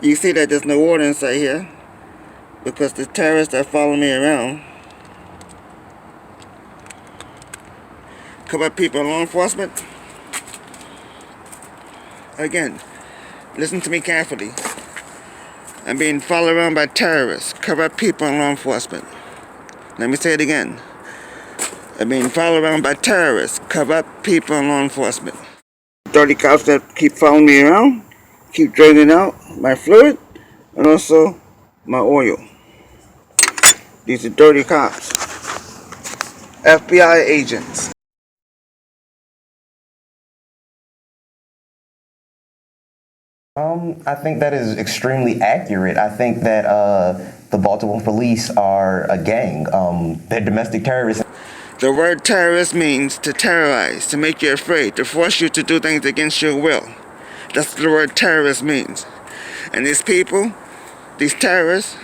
You see that there's no water inside here because the terrorists are following me around. Corrupt people in law enforcement. Again, listen to me carefully. I'm being followed around by terrorists, corrupt people in law enforcement. Let me say it again. I'm being followed around by terrorists, corrupt people in law enforcement. Dirty cops that keep following me around, keep draining out my fluid, and also my oil. These are dirty cops. FBI agents. I think that is extremely accurate. I think that the Baltimore police are a gang. They're domestic terrorists. The word terrorist means to terrorize, to make you afraid, to force you to do things against your will. That's what the word terrorist means. And these people, these terrorists,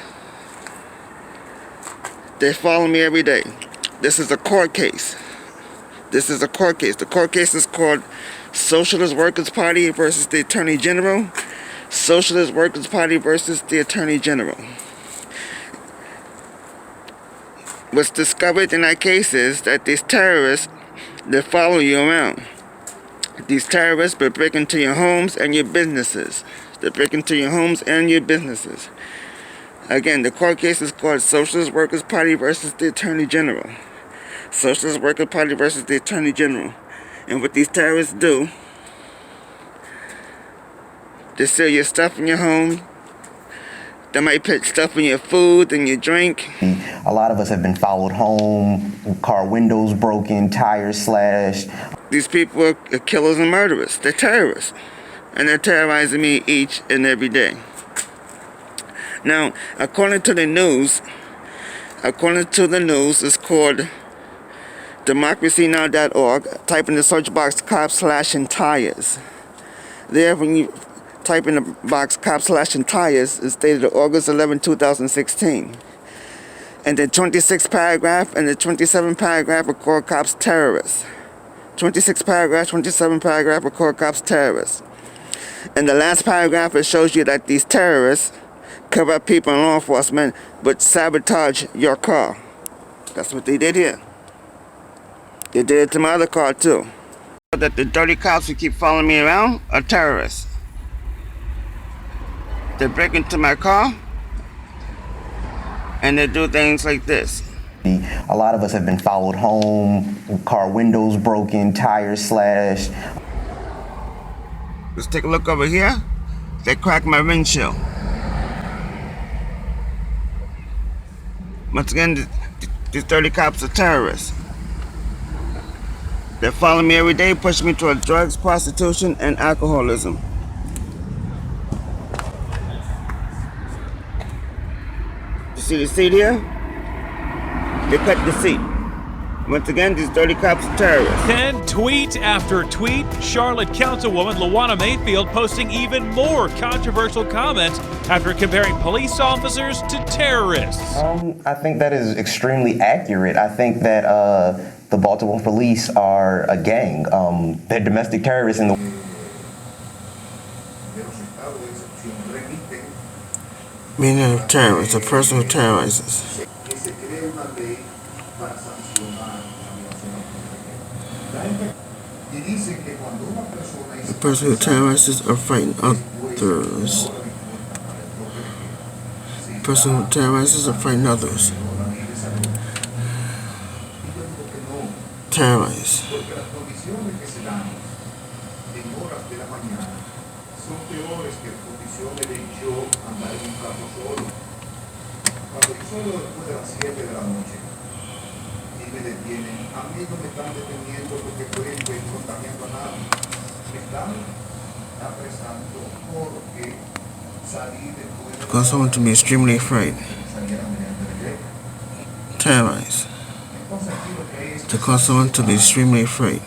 they follow me every day. This is a court case. This is a court case. The court case is called Socialist Workers Party versus the Attorney General. Socialist Workers Party versus the Attorney General. What's discovered in that case is that these terrorists, they follow you around. These terrorists will break into your homes and your businesses. They break into your homes and your businesses. Again, the court case is called Socialist Workers Party versus the Attorney General. Socialist Workers Party versus the Attorney General. And what these terrorists do, they steal your stuff in your home. They might put stuff in your food and your drink. A lot of us have been followed home, car windows broken, tires slashed. These people are killers and murderers. They're terrorists. And they're terrorizing me each and every day. Now, according to the news, it's called democracynow.org. Type in the search box cops slashing tires. There, when you type in the box cops slashing tires, it's dated August 11, 2016. And the 26th paragraph and the 27th paragraph are called cops terrorists. 26 paragraph, 27 paragraph are called cops terrorists. And the last paragraph, it shows you that these terrorists corrupt people in law enforcement but sabotage your car. That's what they did here. They did it to my other car too. That the dirty cops who keep following me around are terrorists. They break into my car and they do things like this. A lot of us have been followed home, car windows broken, tires slashed. Let's take a look over here. They cracked my windshield. Once again, these dirty cops are terrorists. They follow me every day, push me toward drugs, prostitution, and alcoholism. You see the seat here? They cut the seat. Once again, these dirty cops are terrorists. Then, tweet after tweet, Charlotte Councilwoman Luana Mayfield posting even more controversial comments after comparing police officers to terrorists. I think that is extremely accurate. I think that the Baltimore police are a gang. They're domestic terrorists in the... Meaning of terrorist, a person who terrorizes. A person who terrorizes or frightens others. A person who terrorizes or frightens others. Terrorize. Cause someone to be extremely afraid. Terrorize. To cause someone to be extremely afraid.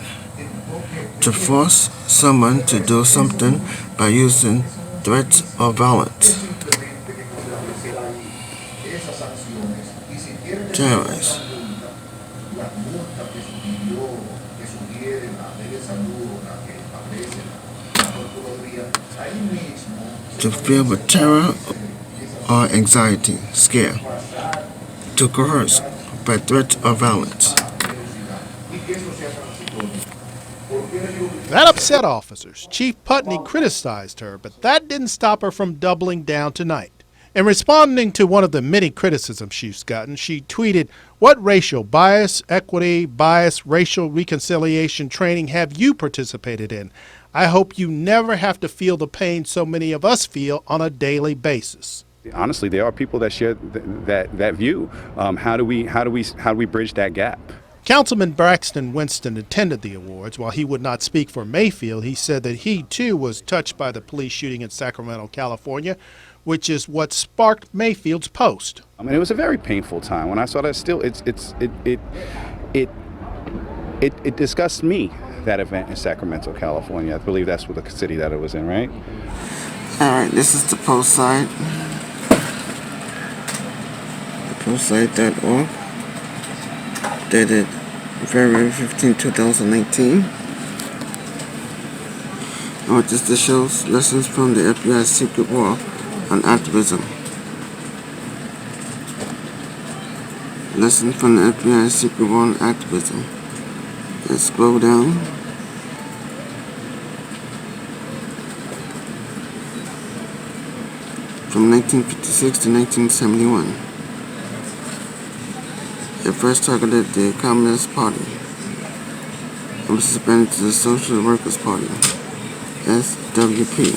To force someone to do something by using threats or violence. Terrorize. to fill with terror or anxiety, scare, to coerce by threats or violence. That upset officers. Chief Putney criticized her, but that didn't stop her from doubling down tonight. In responding to one of the many criticisms she's gotten, she tweeted, "What racial bias, equity, bias, racial reconciliation training have you participated in? I hope you never have to feel the pain so many of us feel on a daily basis." Honestly, there are people that share that view. How do we bridge that gap? Councilman Braxton Winston attended the awards. While he would not speak for Mayfield, he said that he too was touched by the police shooting in Sacramento, California, which is what sparked Mayfield's post. I mean, it was a very painful time when I saw that. Still, it disgusts me, that event in Sacramento, California. I believe that's what the city that it was in, right? All right, this is the post site. Postsite.org, dated February 15, 2019. What this shows lessons from the FBI's secret war on activism. Lessons from the FBI's secret war on activism. Let's scroll down. From 1956 to 1971. It first targeted the Communist Party and was expanded to the Social Workers Party, SWP.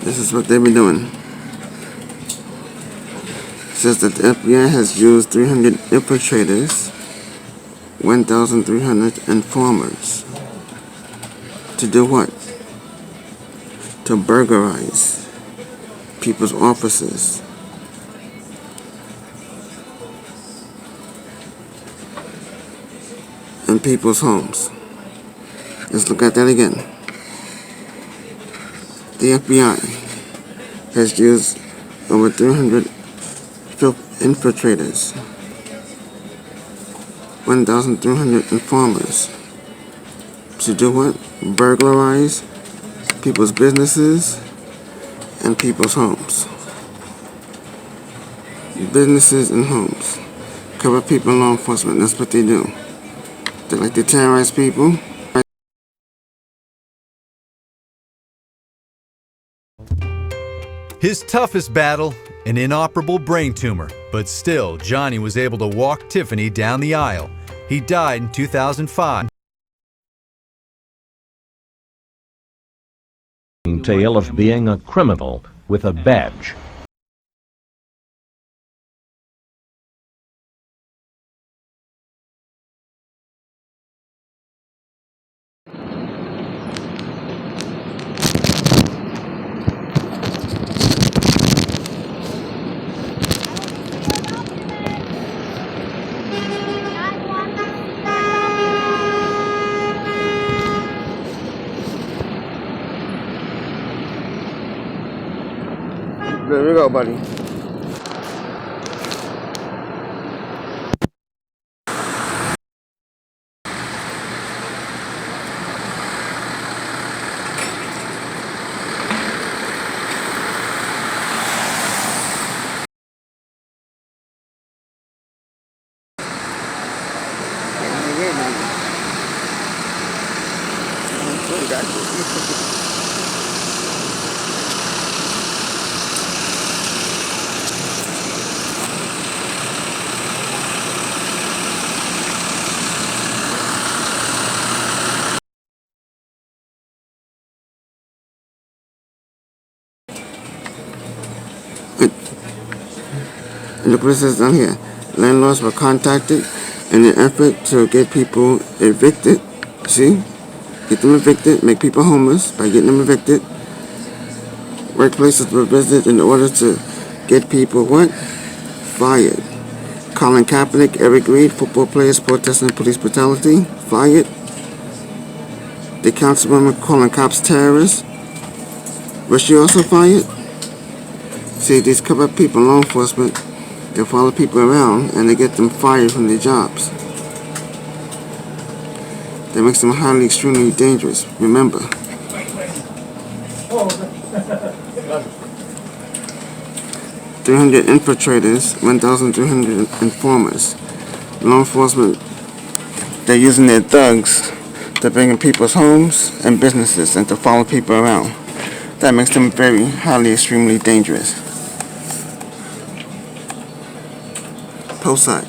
This is what they've been doing. It says that the FBI has used 300 infiltrators, 1,300 informers. To do what? To burglarize people's offices. And people's homes. Let's look at that again. The FBI has used over 300 infiltrators, 1,300 informers. To do what? Burglarize people's businesses and people's homes. Businesses and homes. Cover people in law enforcement. That's what they do. They like to terrorize people. His toughest battle, an inoperable brain tumor, but still Johnny was able to walk Tiffany down the aisle. He died in 2005. Tale of being a criminal with a badge. There we go, buddy. And look what it says down here. Landlords were contacted in an effort to get people evicted. See? Get them evicted, make people homeless by getting them evicted. Workplaces were visited in order to get people what? Fired. Colin Kaepernick, Eric Reed, football players protesting police brutality, fired. The councilwoman calling cops terrorists. Was she also fired? See, these corrupt people in law enforcement, They follow people around and they get them fired from their jobs. That makes them highly, extremely dangerous. Remember. 300 infiltrators, 1,300 informers. Law enforcement, they're using their thugs to bring in people's homes and businesses and to follow people around. That makes them very highly, extremely dangerous. Posat,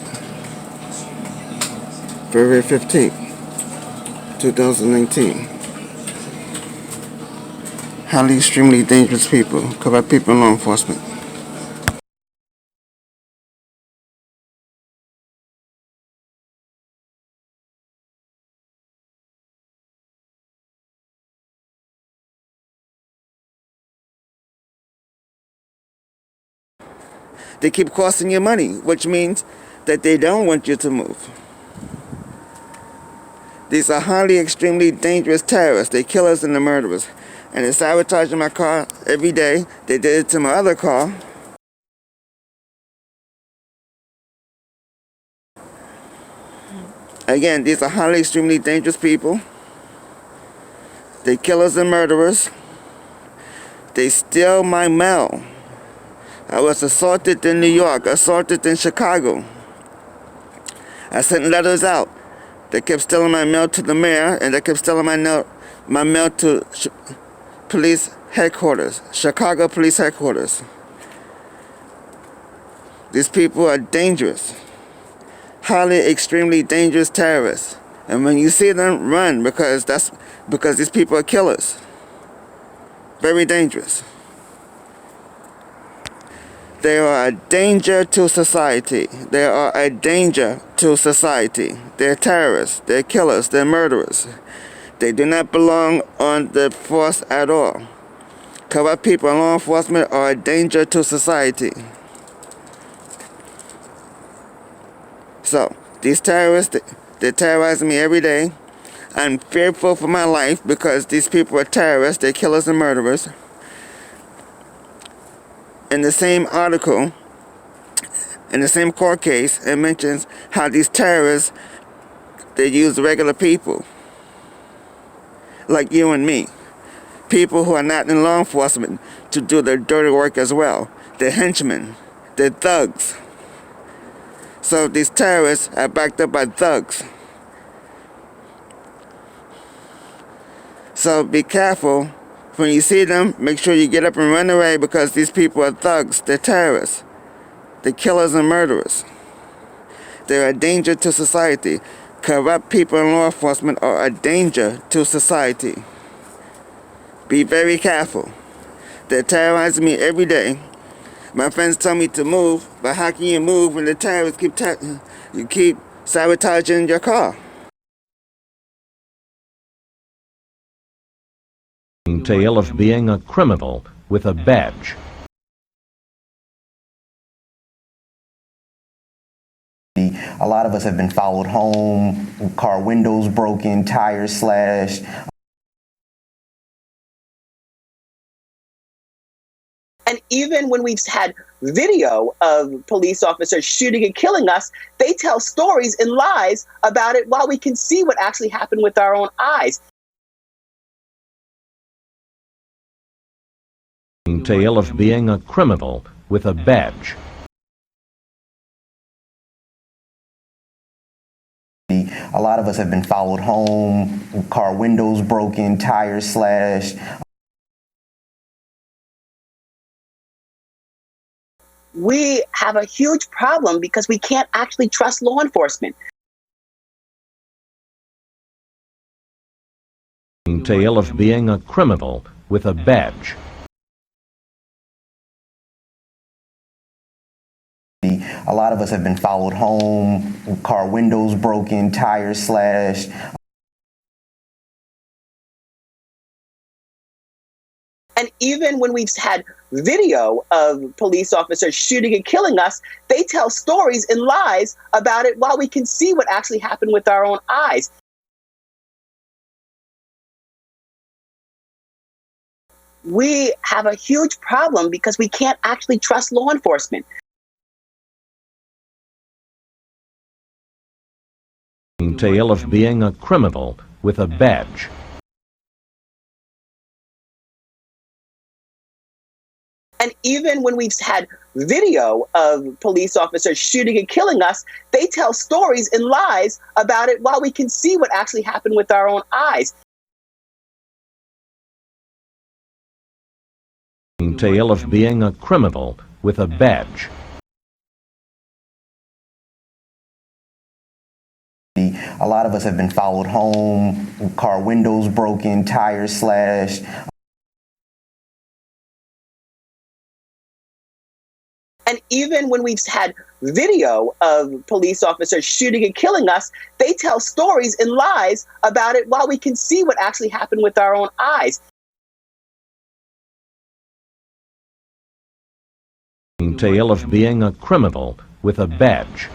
February 15th, 2019. Highly, extremely dangerous people, corrupt people in law enforcement. They keep costing you money, which means that they don't want you to move. These are highly, extremely dangerous terrorists. They killers and the murderers. And they sabotage my car every day. They did it to my other car. Again, these are highly, extremely dangerous people. They killers and murderers. They steal my mail. I was assaulted in New York, assaulted in Chicago. I sent letters out. They kept stealing my mail to the mayor, and they kept stealing my mail to police headquarters, Chicago police headquarters. These people are dangerous, highly, extremely dangerous terrorists. And when you see them, run, because these people are killers. Very dangerous. They are a danger to society. They are a danger to society. They're terrorists. They're killers. They're murderers. They do not belong on the force at all. Corrupt people in law enforcement are a danger to society. So, these terrorists, they're terrorizing me every day. I'm fearful for my life because these people are terrorists. They're killers and murderers. In the same article, in the same court case, it mentions how these terrorists, they use regular people, like you and me, people who are not in law enforcement, to do their dirty work as well. They're henchmen, they're thugs. So these terrorists are backed up by thugs. So be careful. When you see them, make sure you get up and run away, because these people are thugs. They're terrorists. They're killers and murderers. They're a danger to society. Corrupt people in law enforcement are a danger to society. Be very careful. They're terrorizing me every day. My friends tell me to move, but how can you move when the terrorists keep sabotaging your car? Tale of being a criminal with a badge. A lot of us have been followed home, car windows broken, tires slashed. And even when we've had video of police officers shooting and killing us, they tell stories and lies about it while we can see what actually happened with our own eyes. Tale of being a criminal with a badge. A lot of us have been followed home, car windows broken, tires slashed. We have a huge problem because we can't actually trust law enforcement. Tale of being a criminal with a badge. A lot of us have been followed home, car windows broken, tires slashed. And even when we've had video of police officers shooting and killing us, they tell stories and lies about it while we can see what actually happened with our own eyes. We have a huge problem because we can't actually trust law enforcement. tale of being a criminal with a badge. And even when we've had video of police officers shooting and killing us, they tell stories and lies about it while we can see what actually happened with our own eyes. Tale of being a criminal with a badge. A lot of us have been followed home, car windows broken, tires slashed. And even when we've had video of police officers shooting and killing us, they tell stories and lies about it while we can see what actually happened with our own eyes. Tale of being a criminal with a badge.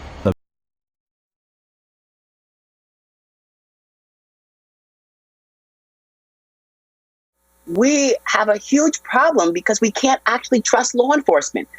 We have a huge problem because we can't actually trust law enforcement.